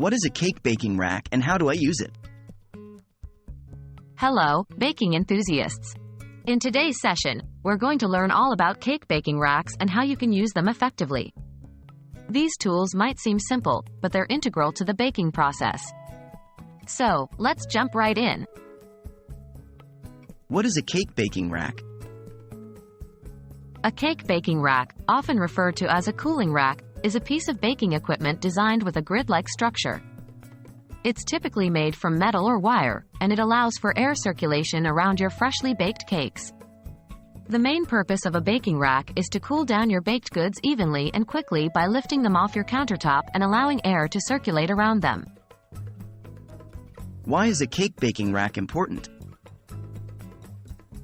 What is a cake baking rack and how do I use it? Hello, baking enthusiasts. In today's session, we're going to learn all about cake baking racks and how you can use them effectively. These tools might seem simple, but they're integral to the baking process. So, let's jump right in. What is a cake baking rack? A cake baking rack, often referred to as a cooling rack, is a piece of baking equipment designed with a grid-like structure. It's typically made from metal or wire, and it allows for air circulation around your freshly baked cakes. The main purpose of a baking rack is to cool down your baked goods evenly and quickly by lifting them off your countertop and allowing air to circulate around them. Why is a cake baking rack important?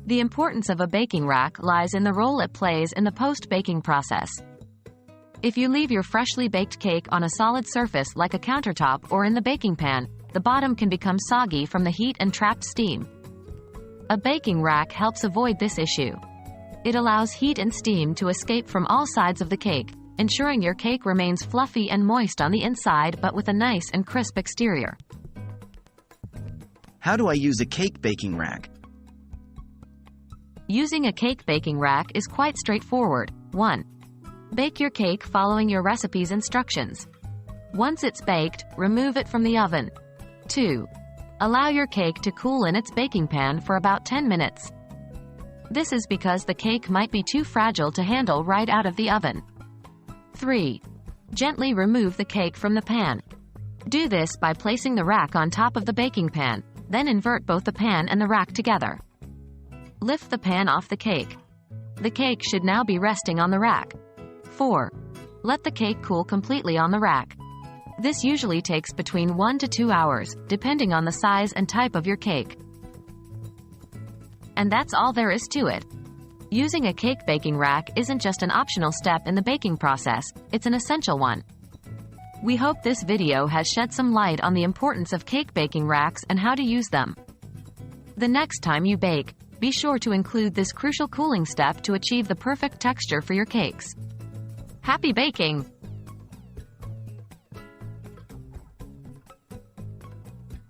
The importance of a baking rack lies in the role it plays in the post-baking process. If you leave your freshly baked cake on a solid surface like a countertop or in the baking pan, the bottom can become soggy from the heat and trapped steam. A baking rack helps avoid this issue. It allows heat and steam to escape from all sides of the cake, ensuring your cake remains fluffy and moist on the inside but with a nice and crisp exterior. How do I use a cake baking rack? Using a cake baking rack is quite straightforward. 1. Bake your cake following your recipe's instructions. Once it's baked, remove it from the oven. 2. Allow your cake to cool in its baking pan for about 10 minutes. This is because the cake might be too fragile to handle right out of the oven. 3. Gently remove the cake from the pan. Do this by placing the rack on top of the baking pan, then invert both the pan and the rack together. Lift the pan off the cake. The cake should now be resting on the rack. 4. Let the cake cool completely on the rack. This usually takes between 1 to 2 hours, depending on the size and type of your cake. And that's all there is to it. Using a cake baking rack isn't just an optional step in the baking process, it's an essential one. We hope this video has shed some light on the importance of cake baking racks and how to use them. The next time you bake, be sure to include this crucial cooling step to achieve the perfect texture for your cakes. Happy baking!